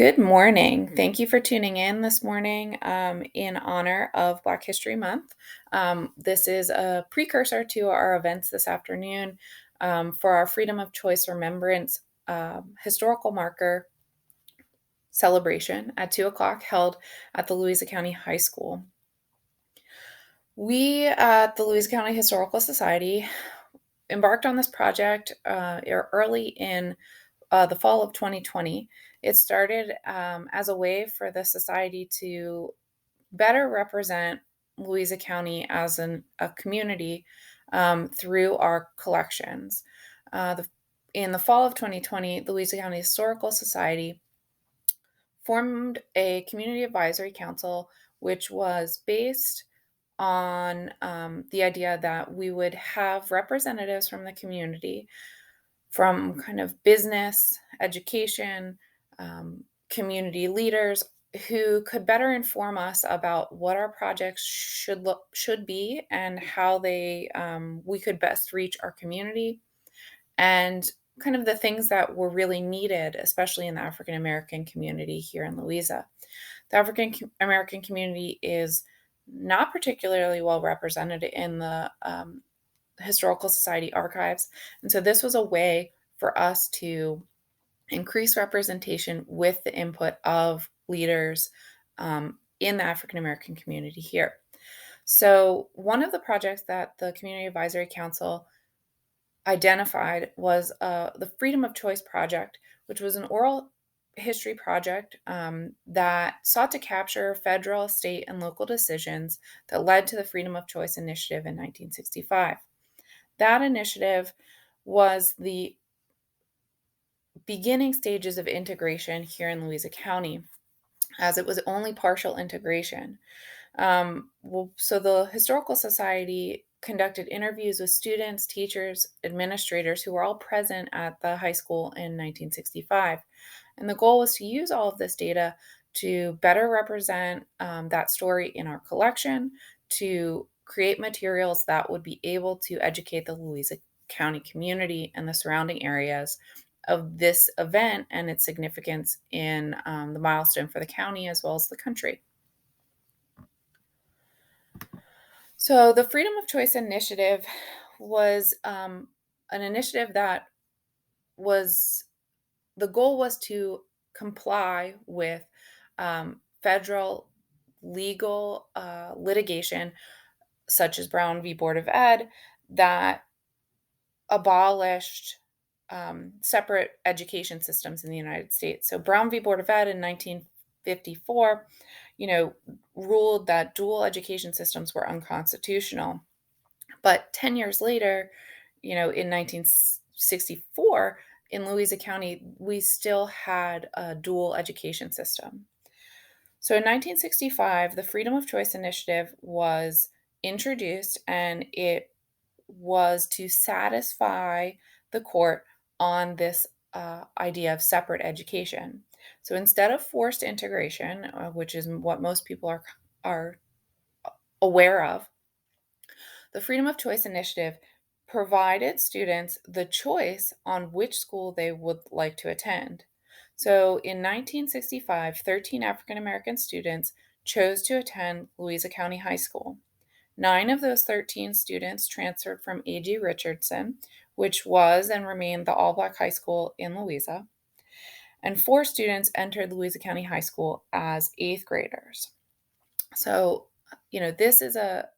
Good morning. Thank you for tuning in this morning in honor of Black History Month. This is a precursor to our events this afternoon for our Freedom of Choice Remembrance historical marker celebration at 2 o'clock held at the Louisa County High School. We at the Louisa County Historical Society embarked on this project early in the fall of 2020. It started as a way for the society to better represent Louisa County as a community through our collections. In the fall of 2020, the Louisa County Historical Society formed a community advisory council, which was based on the idea that we would have representatives from the community, from kind of business, education, community leaders who could better inform us about what our projects should be and how we could best reach our community, and kind of the things that were really needed, especially in the African American community here in Louisa. The African American community is not particularly well represented in the Historical Society archives. And so this was a way for us to increase representation with the input of leaders in the African American community here. So one of the projects that the Community Advisory Council identified was the Freedom of Choice Project, which was an oral history project that sought to capture federal, state, and local decisions that led to the Freedom of Choice Initiative in 1965. That initiative was the beginning stages of integration here in Louisa County, as it was only partial integration. So the Historical Society conducted interviews with students, teachers, administrators who were all present at the high school in 1965. And the goal was to use all of this data to better represent that story in our collection, to create materials that would be able to educate the Louisa County community and the surrounding areas of this event and its significance in the milestone for the county as well as the country. So the Freedom of Choice Initiative was an initiative that was, the goal was to comply with federal legal litigation, such as Brown v. Board of Ed, that abolished separate education systems in the United States. So Brown v. Board of Ed in 1954, ruled that dual education systems were unconstitutional. But 10 years later, in 1964, in Louisa County, we still had a dual education system. So in 1965, the Freedom of Choice Initiative was introduced, and it was to satisfy the court on this idea of separate education. So instead of forced integration, which is what most people are aware of, the Freedom of Choice Initiative provided students the choice on which school they would like to attend. So in 1965, 13 African American students chose to attend Louisa County High School. 9 of those 13 students transferred from A.G. Richardson, which was and remained the all-Black high school in Louisa, and 4 students entered Louisa County High School as 8th graders. So, this is a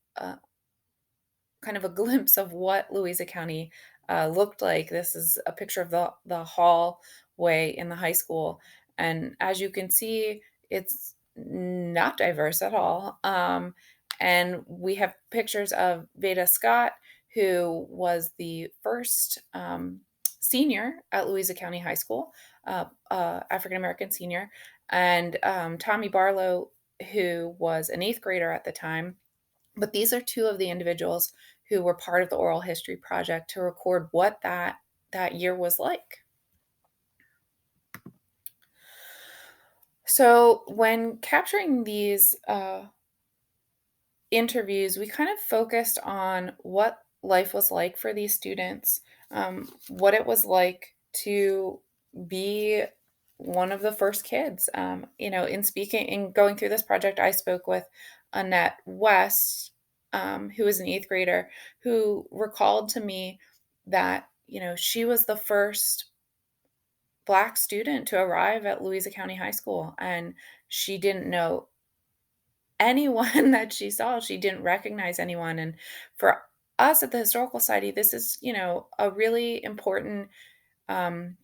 kind of a glimpse of what Louisa County looked like. This is a picture of the hallway in the high school. And as you can see, it's not diverse at all. And we have pictures of Veda Scott, who was the first senior at Louisa County High School, African American senior, and Tommy Barlow, who was an 8th grader at the time. But these are 2 of the individuals who were part of the oral history project to record what that year was like. So when capturing these interviews, we kind of focused on what life was like for these students, what it was like to be one of the first kids. In going through this project, I spoke with Annette West, who was an eighth grader, who recalled to me that, she was the first Black student to arrive at Louisa County High School, and she didn't know anyone that she saw. She didn't recognize anyone, and for us at the Historical Society, this is, a really important, um,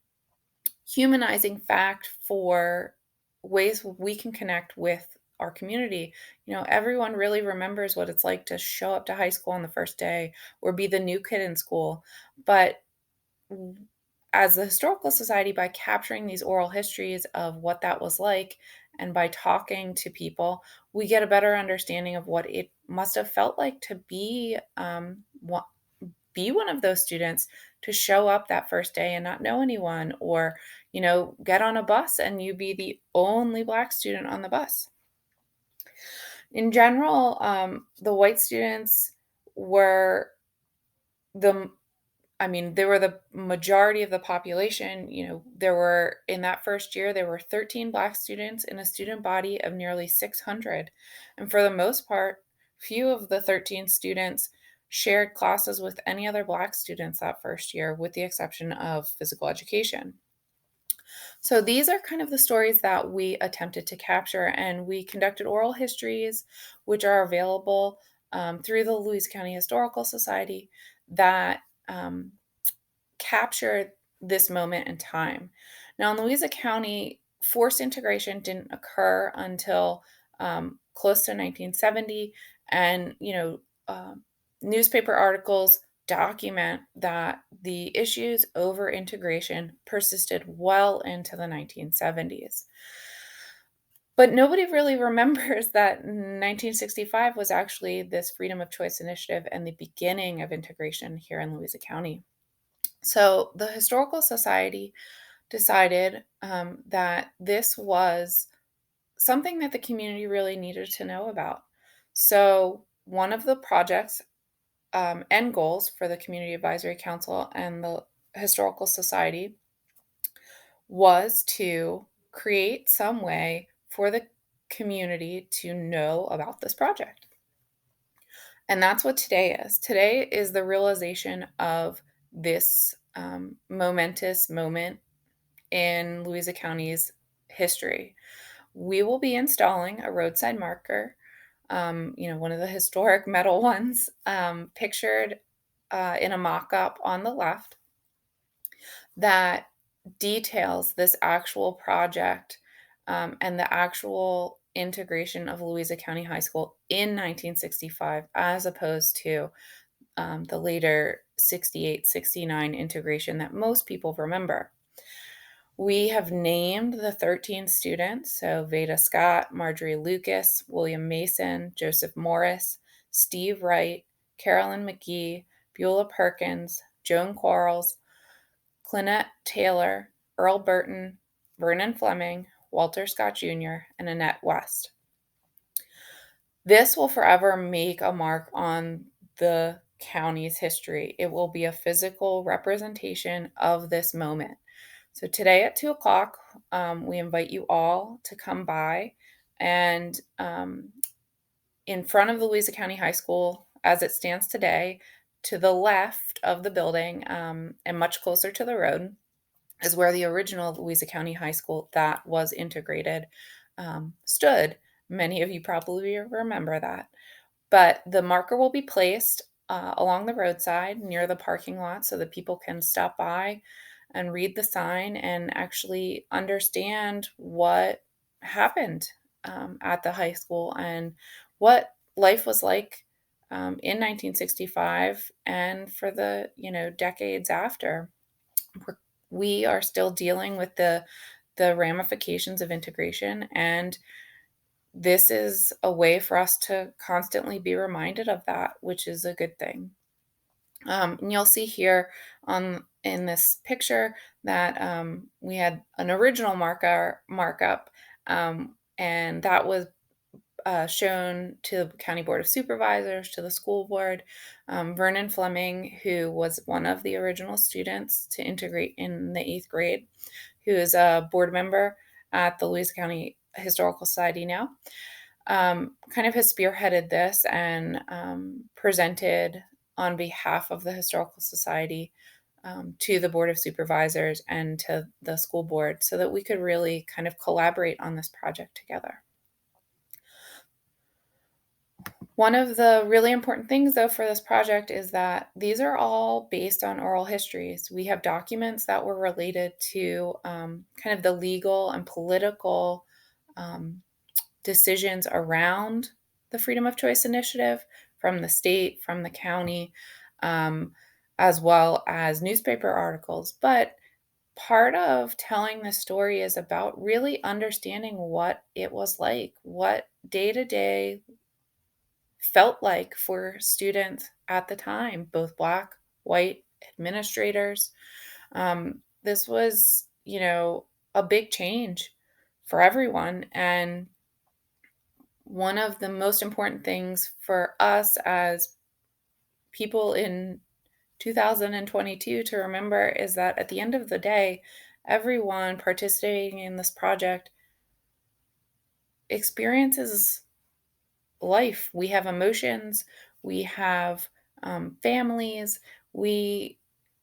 humanizing fact for ways we can connect with our community. Everyone really remembers what it's like to show up to high school on the first day or be the new kid in school, but as the Historical Society, by capturing these oral histories of what that was like and by talking to people, we get a better understanding of what it must have felt like to be one of those students, to show up that first day and not know anyone, or get on a bus and you be the only Black student on the bus. In general, the white students were the they were the majority of the population. In that first year, there were 13 Black students in a student body of nearly 600. And for the most part, few of the 13 students shared classes with any other Black students that first year, with the exception of physical education. So these are kind of the stories that we attempted to capture, and we conducted oral histories, which are available through the Louisa County Historical Society, that capture this moment in time. Now, in Louisa County, forced integration didn't occur until close to 1970, and newspaper articles document that the issues over integration persisted well into the 1970s. But nobody really remembers that 1965 was actually this freedom of choice initiative and the beginning of integration here in Louisa County. So the Historical Society decided that this was something that the community really needed to know about. So one of the project's end goals for the Community Advisory Council and the Historical Society was to create some way for the community to know about this project. And that's what today is. Today is the realization of this momentous moment in Louisa County's history. We will be installing a roadside marker, one of the historic metal ones, pictured in a mock up on the left, that details this actual project and the actual integration of Louisa County High School in 1965, as opposed to the later 68, 69 integration that most people remember. We have named the 13 students, so Veda Scott, Marjorie Lucas, William Mason, Joseph Morris, Steve Wright, Carolyn McGee, Beulah Perkins, Joan Quarles, Clynette Taylor, Earl Burton, Vernon Fleming, Walter Scott Jr., and Annette West. This will forever make a mark on the county's history. It will be a physical representation of this moment. So today at 2 o'clock, we invite you all to come by, and in front of the Louisa County High School, as it stands today, to the left of the building, and much closer to the road, is where the original Louisa County High School that was integrated stood. Many of you probably remember that. But the marker will be placed along the roadside near the parking lot so that people can stop by and read the sign and actually understand what happened at the high school and what life was like in 1965 and for the decades after. We are still dealing with the ramifications of integration, and this is a way for us to constantly be reminded of that, which is a good thing. And you'll see here in this picture that we had an original markup, and that was shown to the County Board of Supervisors, to the school board. Vernon Fleming, who was one of the original students to integrate in the 8th grade, who is a board member at the Louisa County Historical Society now, kind of has spearheaded this and presented on behalf of the Historical Society to the Board of Supervisors and to the school board so that we could really kind of collaborate on this project together. One of the really important things, though, for this project is that these are all based on oral histories. We have documents that were related to kind of the legal and political decisions around the Freedom of Choice Initiative from the state, from the county, as well as newspaper articles. But part of telling the story is about really understanding what it was like, what day to day felt like for students at the time, both Black, white, administrators. This was, a big change for everyone. And one of the most important things for us as people in 2022 to remember is that at the end of the day, everyone participating in this project experiences life. We have emotions, we have families, we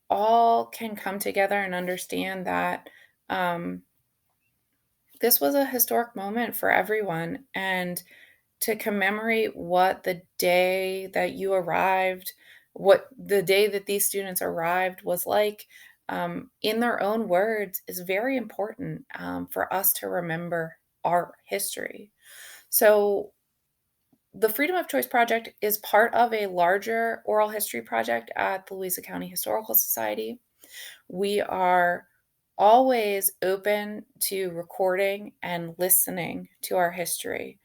all can come together and understand that this was a historic moment for everyone. And to commemorate what the day that you arrived, what the day that these students arrived was like, in their own words, is very important for us to remember our history. So the Freedom of Choice Project is part of a larger oral history project at the Louisa County Historical Society. We are always open to recording and listening to our history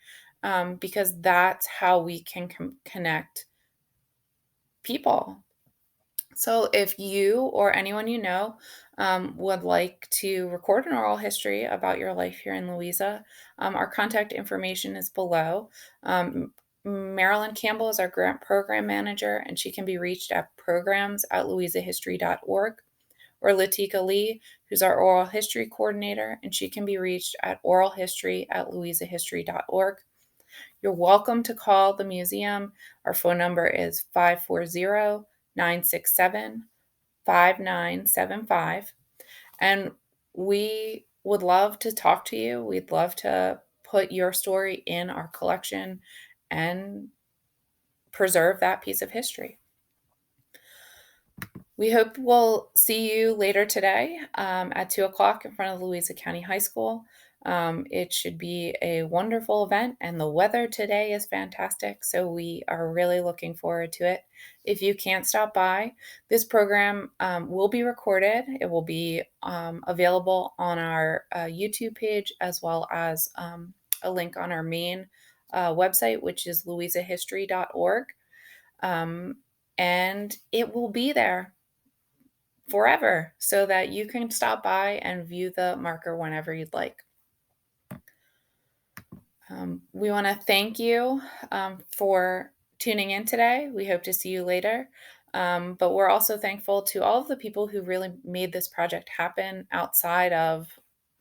because that's how we can connect people. So if you or anyone you know would like to record an oral history about your life here in Louisa, our contact information is below. Marilyn Campbell is our grant program manager, and she can be reached at programs@louisahistory.org, or Latika Lee, who's our oral history coordinator, and she can be reached at oralhistory@louisahistory.org. You're welcome to call the museum. Our phone number is 540-967-5975. And we would love to talk to you. We'd love to put your story in our collection and preserve that piece of history. We hope we'll see you later today at 2 o'clock in front of Louisa County High School. It should be a wonderful event, and the weather today is fantastic, so we are really looking forward to it. If you can't stop by, this program will be recorded. It will be available on our YouTube page, as well as a link on our main website, which is louisahistory.org. And it will be there forever so that you can stop by and view the marker whenever you'd like. We want to thank you for tuning in today. We hope to see you later. But we're also thankful to all of the people who really made this project happen outside of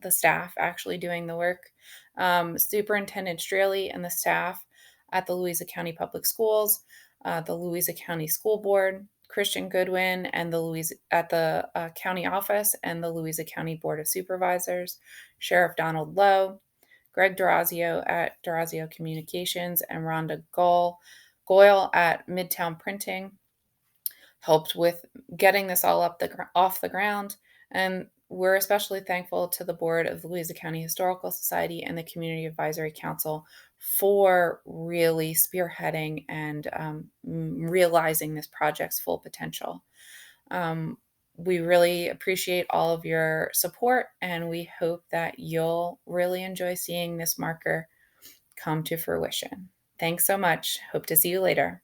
the staff actually doing the work. Superintendent Straley and the staff at the Louisa County Public Schools, the Louisa County School Board, Christian Goodwin and the county office and the Louisa County Board of Supervisors, Sheriff Donald Lowe, Greg Durazio at Durazio Communications, and Rhonda Goyle at Midtown Printing helped with getting this all off the ground. And we're especially thankful to the board of the Louisa County Historical Society and the Community Advisory Council for really spearheading and realizing this project's full potential. We really appreciate all of your support, and we hope that you'll really enjoy seeing this marker come to fruition. Thanks so much. Hope to see you later.